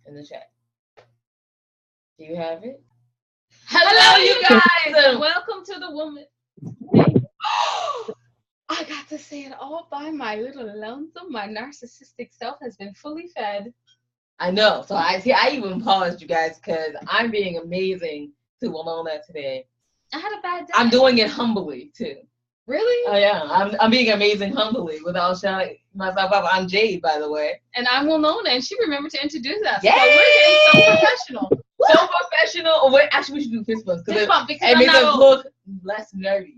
in the chat. Do you have it? Hello, you guys, and welcome to the woman. I got to say it all by my little lonesome. My narcissistic self has been fully fed. I know. So I even paused, you guys, because I'm being amazing to Winona today. I had a bad day. I'm doing it humbly too. Really? Oh yeah, I'm being amazing humbly without shouting myself up. I'm Jade, by the way, and I'm Winona, and she remembered to introduce us. Yay! So we're getting so professional. So professional. Oh, wait, actually, we should do fist bumps Fist bump because it makes us look less nerdy.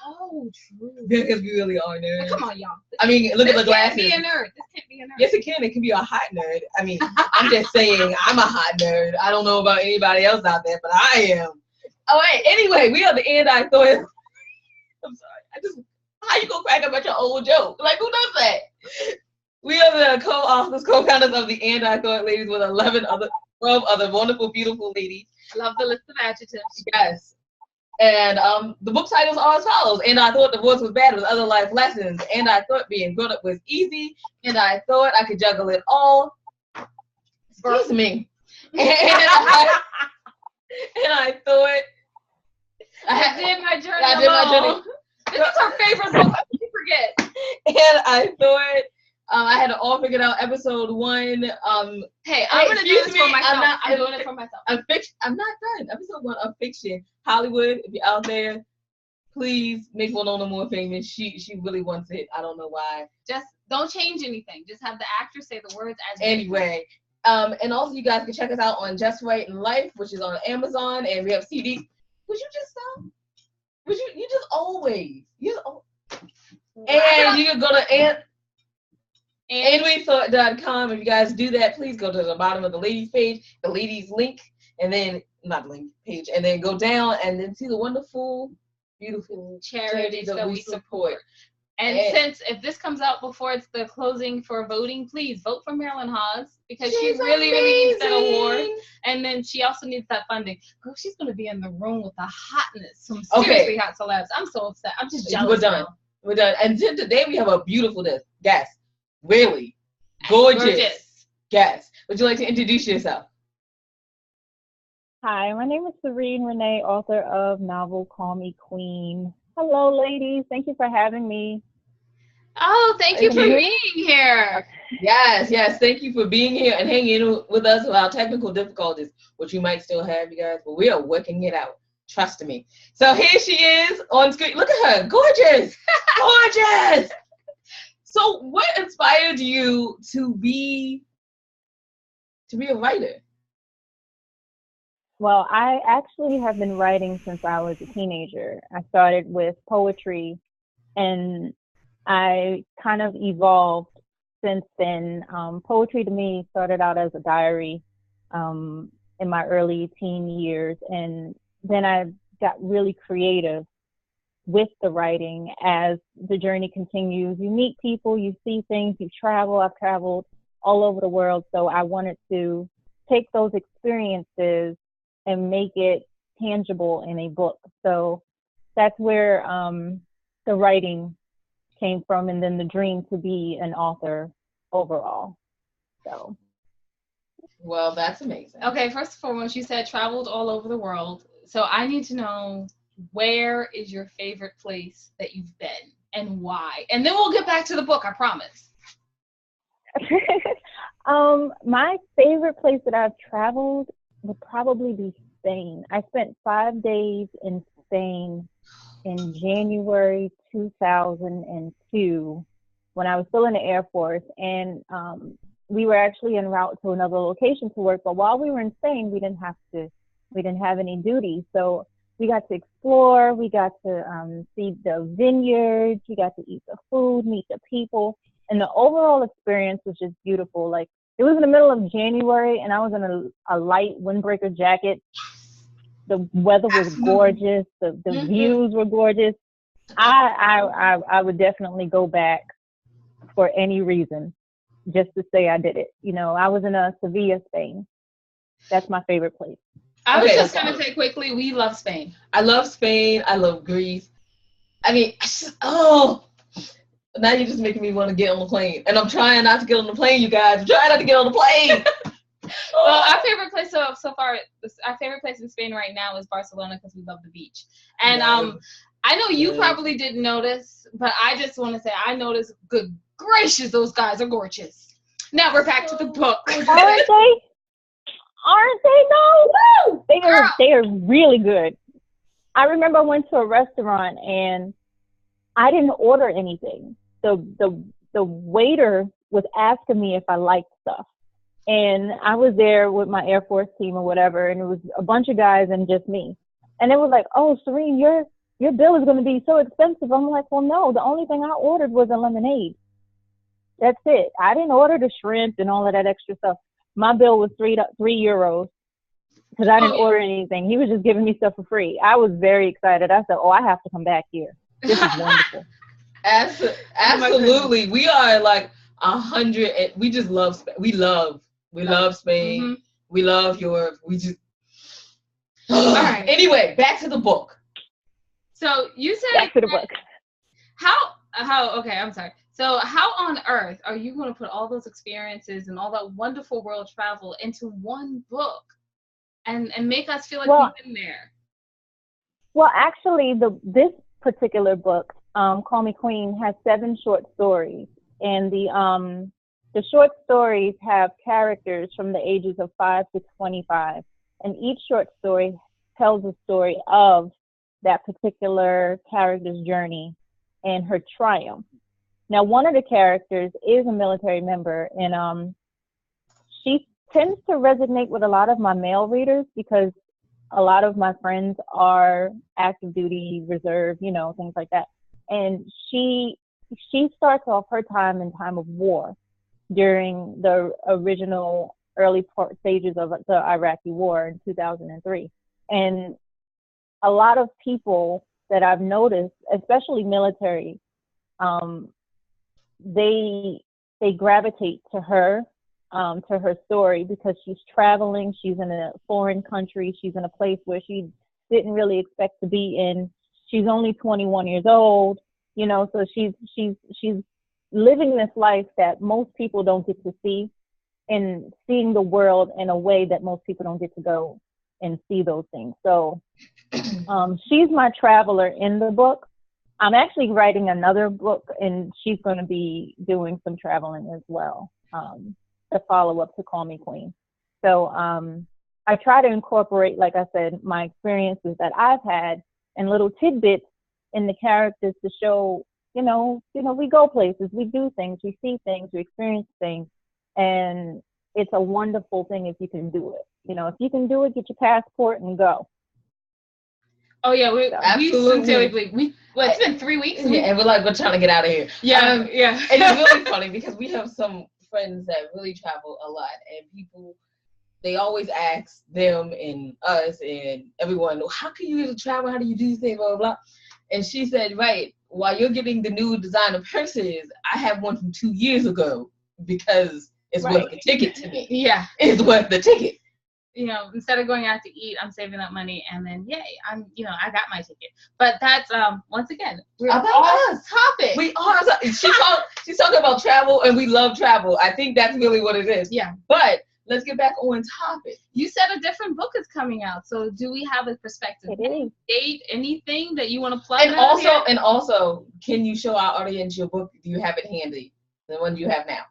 Oh, true. Because we really are nerds. Now, come on, y'all. I mean, look at the glasses. This can't be a nerd. This can't be a nerd. Yes, it can. It can be a hot nerd. I mean, I'm just saying I'm a hot nerd. I don't know about anybody else out there, but I am. Oh, wait. Anyway, we are the anti-thought. I'm sorry. How you gonna crack up at your old joke? Like, who does that? We are the co-authors, co-founders of the Anti-Thought Ladies with 12 other wonderful, beautiful ladies. Love the list of adjectives. Yes. And the book titles are as follows. And I thought divorce was bad with other life lessons. And I thought being grown up was easy. And I thought I could juggle it all. Excuse me. And I thought I did my journey. This is her favorite book. How did you forget? And I thought I had it all figured out. Episode 1. Hey, I'm gonna do this for myself. I'm doing it for myself. I'm not done. Episode 1 of fiction. Hollywood, if you're out there, please make Winona more famous. She really wants it. I don't know why. Just don't change anything. Just have the actor say the words as anyway. And also you guys can check us out on Just Right in Life, which is on Amazon, and we have CDs. Would you just stop? You just always. And you can go to anywaythought.com. If you guys do that, please go to the bottom of the ladies page, the ladies link, and then not link page, and then go down and then see the wonderful, beautiful charities that we support. And since if this comes out before it's the closing for voting, please vote for Marilyn Haas because she really needs that award. And then she also needs that funding. Girl, she's going to be in the room with the hotness, some seriously hot celebs. I'm so upset. I'm just jealous. We're done. And today we have a beautiful guest. Really gorgeous guest. Would you like to introduce yourself? Hi, my name is Cyrene Renee, author of novel Call Me Queen. Hello, ladies. Thank you for having me. Oh, thank you for being here. Yes. Thank you for being here and hanging in with us with our technical difficulties, which you might still have, you guys, but we are working it out. Trust me. So here she is on screen. Look at her. Gorgeous. Gorgeous. So what inspired you to be a writer? Well, I actually have been writing since I was a teenager. I started with poetry, and I kind of evolved since then. Poetry to me started out as a diary in my early teen years, and then I got really creative with the writing as the journey continues. You meet people, you see things, you travel. I've traveled all over the world, so I wanted to take those experiences and make it tangible in a book. So that's where the writing came from, and then the dream to be an author overall. So. Well, that's amazing. Okay, first and foremost, you said traveled all over the world. So I need to know, where is your favorite place that you've been and why? And then we'll get back to the book, I promise. My favorite place that I've traveled would probably be Spain. I spent 5 days in Spain in January 2002 when I was still in the Air Force, and we were actually en route to another location to work. But while we were in Spain, we didn't have any duty, so we got to explore. We got to see the vineyards. We got to eat the food, meet the people, and the overall experience was just beautiful. Like, it was in the middle of January, and I was in a light windbreaker jacket. The weather was gorgeous. The views were gorgeous. I would definitely go back for any reason, just to say I did it. You know, I was in Sevilla, Spain. That's my favorite place. I was just going to say quickly, we love Spain. I love Spain. I love Greece. I mean, now you're just making me want to get on the plane. And I'm trying not to get on the plane, you guys. I'm trying not to get on the plane. Well, our favorite place so far, our favorite place in Spain right now is Barcelona because we love the beach. And I know you probably didn't notice, but I just want to say I noticed. Good gracious, those guys are gorgeous. Now we're back to the book. Aren't they? Aren't they though? They are really good. I remember I went to a restaurant and I didn't order anything. The waiter was asking me if I liked stuff. And I was there with my Air Force team or whatever, and it was a bunch of guys and just me. And they were like, "Oh, Cyrene, your bill is going to be so expensive." I'm like, "Well, no, the only thing I ordered was a lemonade. That's it. I didn't order the shrimp and all of that extra stuff. My bill was €3 because I didn't order anything. He was just giving me stuff for free." I was very excited. I said, "Oh, I have to come back here. This is wonderful." Absolutely. We are like 100. We just love. We love Spain. Mm-hmm. We love Europe. We just. All right. Anyway, back to the book. So you said back to the book. How? Okay, I'm sorry. So how on earth are you going to put all those experiences and all that wonderful world travel into one book, and make us feel like we've been there? Well, actually, this particular book, Call Me Queen, has 7 short stories, and the short stories have characters from the ages of 5 to 25, and each short story tells a story of that particular character's journey and her triumph. Now, one of the characters is a military member, and she tends to resonate with a lot of my male readers because a lot of my friends are active duty, reserve, things like that. And she starts off her time in time of war during the original early stages of the Iraqi war in 2003. And a lot of people that I've noticed, especially military, they gravitate to her story because she's traveling. She's in a foreign country. She's in a place where she didn't really expect to be in. She's only 21 years old, so she's living this life that most people don't get to see, and seeing the world in a way that most people don't get to go and see those things. So she's my traveler in the book. I'm actually writing another book, and she's going to be doing some traveling as well, to follow up to Call Me Queen. So I try to incorporate, like I said, my experiences that I've had and little tidbits in the characters to show, we go places, we do things, we see things, we experience things, and it's a wonderful thing if you can do it. If you can do it, get your passport and go. Oh yeah, we sincerely believe. It's been 3 weeks. Yeah, and we're trying to get out of here. Yeah, yeah. And it's really funny because we have some friends that really travel a lot, and people, they always ask them and us and everyone, "How can you travel? How do you do things?" Blah blah blah. And she said, "Right, while you're getting the new designer purses, I have one from 2 years ago because it's worth the ticket to me. Yeah, it's worth the ticket." Instead of going out to eat, I'm saving that money, and then yay, I got my ticket. But that's once again, we're about off topic. We are. She's talking about travel, and we love travel. I think that's really what it is. Yeah. But let's get back on topic. You said a different book is coming out, so do we have a perspective? Any date, anything that you want to plug? And also, can you show our audience your book? Do you have it handy? The one you have now.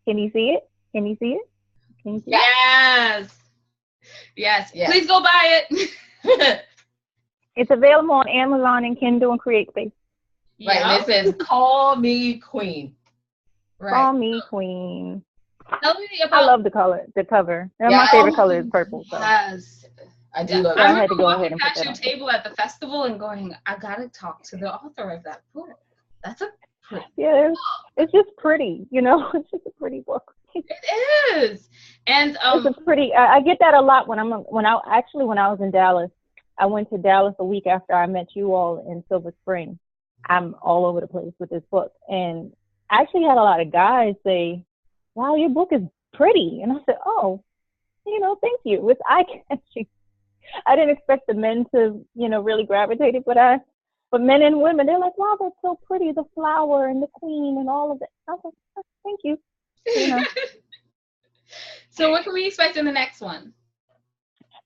Can you see it? Can you see it? Yes. Please go buy it. It's available on Amazon and Kindle and CreateSpace. Right, and it says "Call Me Queen." Right. Call Me Queen. Tell me about. I love the cover. My favorite color is purple. So. Yes, I do love. I had to go ahead and put that on. Table at the festival and going, I gotta talk to the author of that book. That's a pretty. Yeah, it's just pretty. It's just a pretty book. It is, and it's a pretty. I get that a lot when I was in Dallas. I went to Dallas a week after I met you all in Silver Spring. I'm all over the place with this book, and I actually had a lot of guys say, "Wow, your book is pretty," and I said, "Oh, thank you. It's eye-catching." I didn't expect the men to, really gravitate it, but men and women, they're like, "Wow, that's so pretty, the flower and the queen and all of that." I was like, "Oh, thank you." So what can we expect in the next one?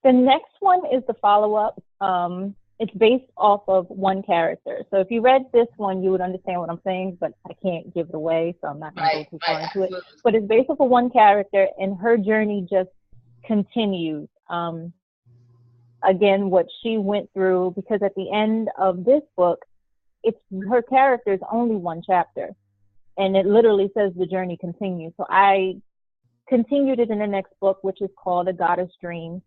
The next one is the follow-up. It's based off of one character. So if you read this one, you would understand what I'm saying, but I can't give it away, so I'm not going to go too far into it. But it's based off of one character, and her journey just continues. Again, what she went through, because at the end of this book, it's her character is only one chapter, and it literally says the journey continues. So I continued it in the next book, which is called A Goddess Dream.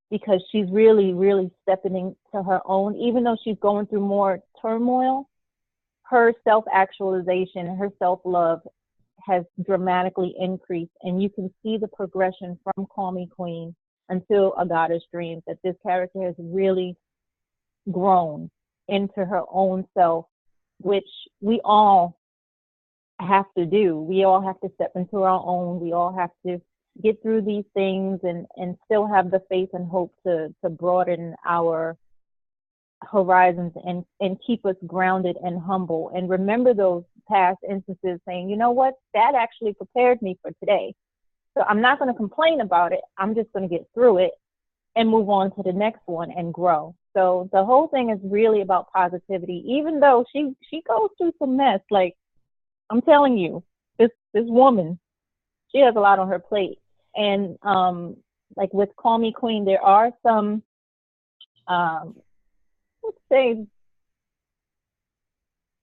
Because she's really, really stepping into her own, even though she's going through more turmoil, her self-actualization, her self-love has dramatically increased. And you can see the progression from Call Me Queen until A Goddess Dream, that this character has really grown into her own self, which we all have to do. We all have to step into our own. We all have to get through these things and still have the faith and hope to broaden our horizons and keep us grounded and humble. And remember those past instances saying, you know what, that actually prepared me for today. So I'm not going to complain about it. I'm just going to get through it and move on to the next one and grow. So the whole thing is really about positivity, even though she goes through some mess. Like, I'm telling you, this woman, she has a lot on her plate. And like with Call Me Queen, there are some, let's say,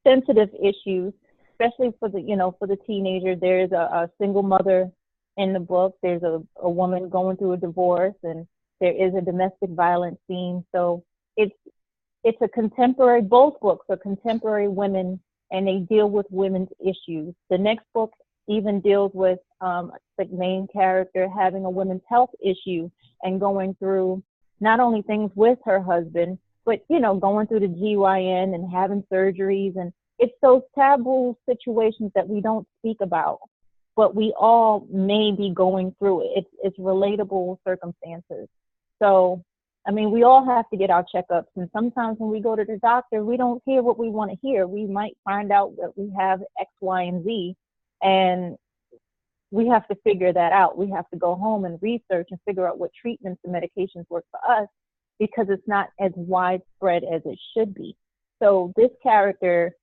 sensitive issues, especially for the teenager. There's a single mother in the book. There's a woman going through a divorce, and there is a domestic violence scene. So it's a contemporary. Both books are contemporary women, and they deal with women's issues. The next book even deals with the main character having a women's health issue and going through not only things with her husband, but, going through the GYN and having surgeries. And it's those taboo situations that we don't speak about, but we all may be going through it. It's relatable circumstances. So, I mean, we all have to get our checkups. And sometimes when we go to the doctor, we don't hear what we want to hear. We might find out that we have X, Y, and Z. And we have to figure that out. We have to go home and research and figure out what treatments and medications work for us, because it's not as widespread as it should be. So this character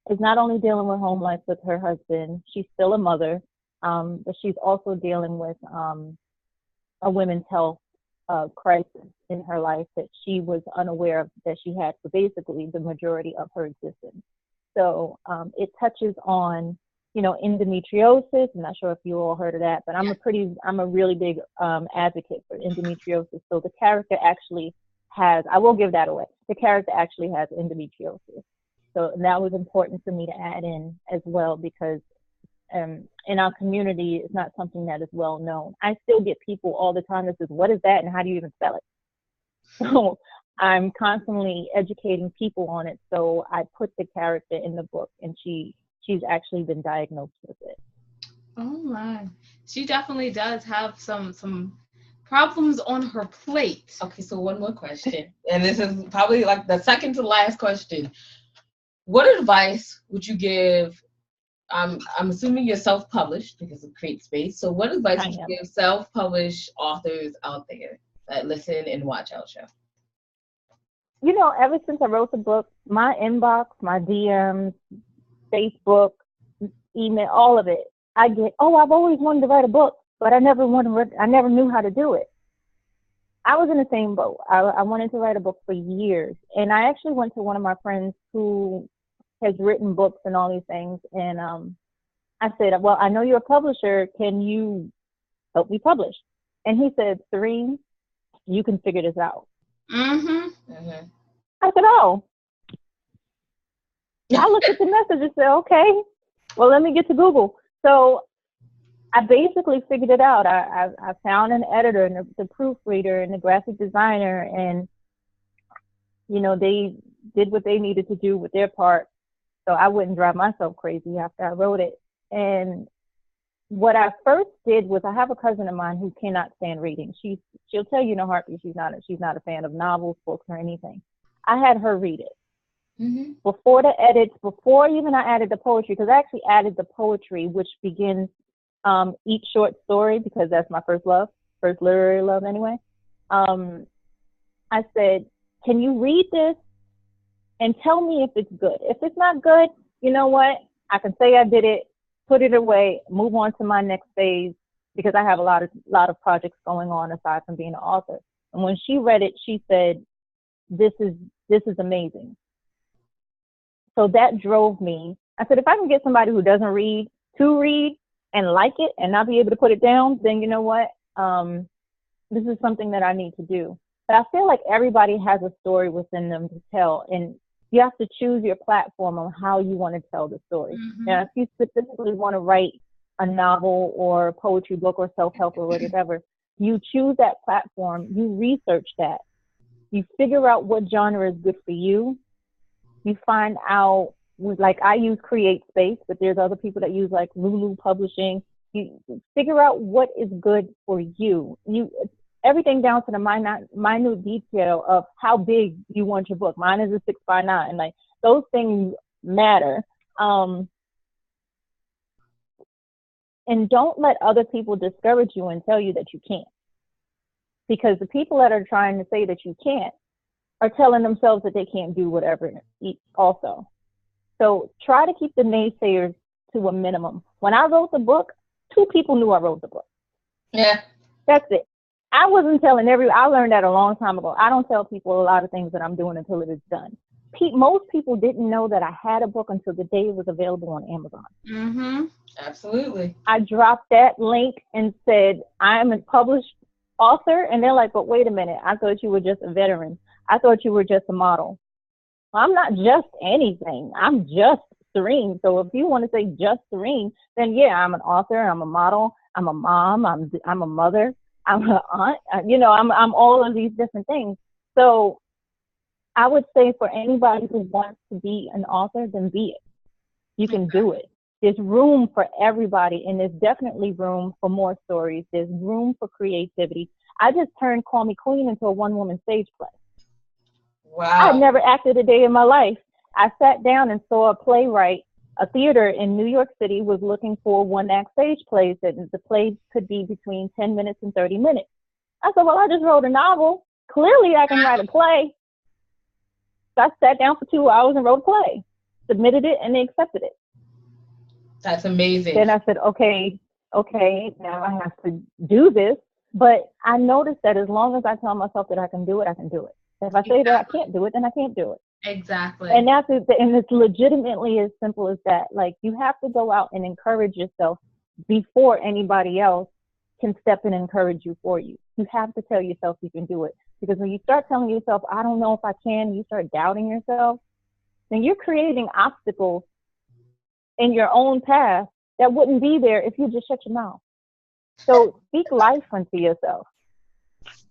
is not only dealing with home life with her husband, she's still a mother, but she's also dealing with a women's health crisis in her life that she was unaware of that she had for basically the majority of her existence. So it touches on endometriosis. I'm not sure if you all heard of that, but I'm a really big advocate for endometriosis. So the character actually has, I will give that away, the character actually has endometriosis. So that was important for me to add in as well, because in our community, it's not something that is well known. I still get people all the time that says, what is that and how do you even spell it? So I'm constantly educating people on it. So I put the character in the book, and she's actually been diagnosed with it. Oh my. She definitely does have some problems on her plate. Okay, so one more question. And this is probably like the second to last question. What advice would you give? I'm assuming you're self-published because of Create Space. So what advice would you give self-published authors out there that listen and watch our show? Ever since I wrote the book, my inbox, my DMs, Facebook, email, all of it, I get, I've always wanted to write a book, but I never knew how to do it. I was in the same boat. I wanted to write a book for years. And I actually went to one of my friends who has written books and all these things. And I said, well, I know you're a publisher. Can you help me publish? And he said, Cyrene, you can figure this out. Mm-hmm. Mm-hmm. I said, oh. I looked at the message and said, okay, well, let me get to Google. So I basically figured it out. I found an editor and the proofreader and the graphic designer, and, they did what they needed to do with their part. So I wouldn't drive myself crazy after I wrote it. And what I first did was, I have a cousin of mine who cannot stand reading. She'll tell you in a heartbeat she's not a fan of novels, books, or anything. I had her read it. Mm-hmm. Before the edits, before even I added the poetry, because I actually added the poetry, which begins each short story, because that's my first literary love anyway. I said, can you read this and tell me if it's good? If it's not good, you know what? I can say I did it, put it away, move on to my next phase, because I have a lot of projects going on aside from being an author. And when she read it, she said, this is amazing. So that drove me. I said, if I can get somebody who doesn't read to read and like it and not be able to put it down, then you know what? This is something that I need to do. But I feel like everybody has a story within them to tell, and you have to choose your platform on how you want to tell the story. Mm-hmm. Now, if you specifically want to write a novel or a poetry book or self-help or whatever, you choose that platform, you research that, you figure out what genre is good for you. You find out, like I use Create Space, but there's other people that use like Lulu Publishing. You figure out what is good for you. Everything down to the minute detail of how big you want your book. Mine is a 6x9. Like those things matter. And don't let other people discourage you and tell you that you can't. Because the people that are trying to say that you can't are telling themselves that they can't do whatever also. So try to keep the naysayers to a minimum. When I wrote the book, 2 people knew I wrote the book. Yeah. That's it. I wasn't telling I learned that a long time ago. I don't tell people a lot of things that I'm doing until it is done. Most people didn't know that I had a book until the day it was available on Amazon. Mm-hmm. Absolutely. I dropped that link and said, I'm a published author. And they're like, but wait a minute. I thought you were just a veteran. I thought you were just a model. Well, I'm not just anything. I'm just Cyrene. So if you want to say just Cyrene, then yeah, I'm an author. I'm a model. I'm a mom. I'm a mother. I'm an aunt. I'm all of these different things. So I would say for anybody who wants to be an author, then be it. You can do it. There's room for everybody, and there's definitely room for more stories. There's room for creativity. I just turned Call Me Queen into a one-woman stage play. Wow. I'd never acted a day in my life. I sat down and saw a playwright. A theater in New York City was looking for one-act stage plays, and the plays could be between 10 minutes and 30 minutes. I said, well, I just wrote a novel. Clearly, I can write a play. So I sat down for 2 hours and wrote a play, submitted it, and they accepted it. That's amazing. Then I said, okay, now I have to do this. But I noticed that as long as I tell myself that I can do it, I can do it. If I say that I can't do it, then I can't do it. Exactly. And it's legitimately as simple as that. Like, you have to go out and encourage yourself before anybody else can step in and encourage you for you. You have to tell yourself you can do it. Because when you start telling yourself, I don't know if I can, you start doubting yourself, then you're creating obstacles in your own path that wouldn't be there if you just shut your mouth. So speak life into yourself.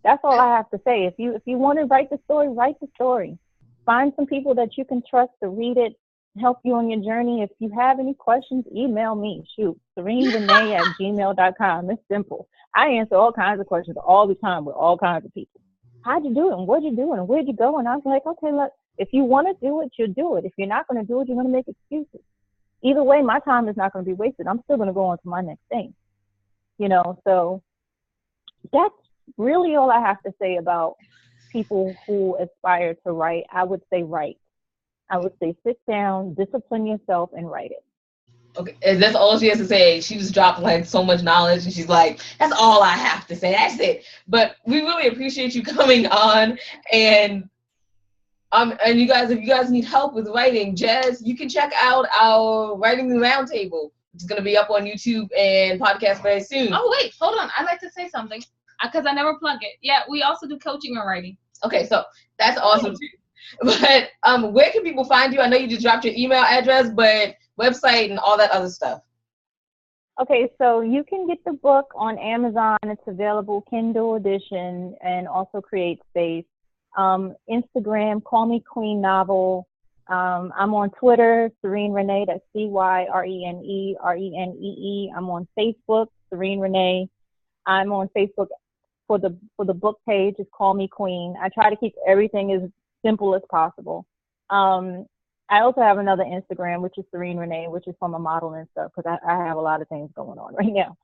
That's all I have to say. If you want to write the story, write the story. Find some people that you can trust to read it, help you on your journey. If you have any questions, email me. Shoot, CyreneRenee@gmail.com. It's simple. I answer all kinds of questions all the time with all kinds of people. How'd you do it? And what'd you do? And where'd you go? And I was like, okay, look, if you want to do it, you'll do it. If you're not going to do it, you're going to make excuses. Either way, my time is not going to be wasted. I'm still going to go on to my next thing. So that's really all I have to say about people who aspire to write. I would say write. I would say sit down, discipline yourself, and write it. Okay, and that's all she has to say. She just dropped like so much knowledge, and she's like, "That's all I have to say. That's it." But we really appreciate you coming on, and you guys, if you guys need help with writing, Jazz, you can check out our Writing the Roundtable. It's gonna be up on YouTube and podcast very soon. Oh wait, hold on. I'd like to say something because I never plug it. Yeah, we also do coaching on writing. Okay, so that's awesome too. But where can people find you? I know you just dropped your email address, but website and all that other stuff. Okay, so you can get the book on Amazon. It's available Kindle edition and also Create Space. Instagram, Call Me Queen Novel. I'm on Twitter, Cyrene Renee. That's CyreneRenee. I'm on Facebook, Cyrene Renee. I'm on Facebook for the book page. It's Call Me Queen. I try to keep everything as simple as possible. I also have another Instagram, which is Cyrene Renee, which is for my modeling stuff, because I have a lot of things going on right now.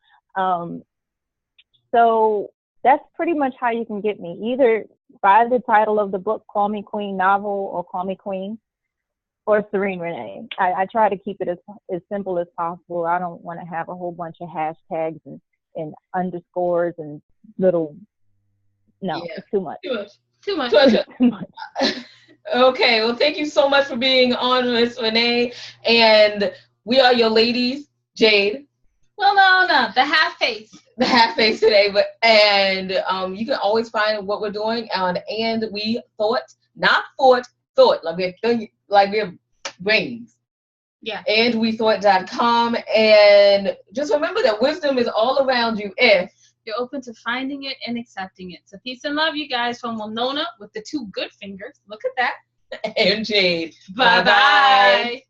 So that's pretty much how you can get me. Either by the title of the book, Call Me Queen Novel, or Call Me Queen, or Cyrene Renee. I try to keep it as simple as possible. I don't want to have a whole bunch of hashtags and underscores and little, no, Yeah. it's too much. Too much. Too much. Okay, well, thank you so much for being on, Miss Renee. And we are your ladies, Jade. Well, no, the half face. The half face today, and you can always find what we're doing on And We Thought, not thought, like we're brains. Yeah. AndWeThought.com. And just remember that wisdom is all around you if you're open to finding it and accepting it. So peace and love, you guys, from Winona with the 2 good fingers. Look at that. And Jade. Bye-bye.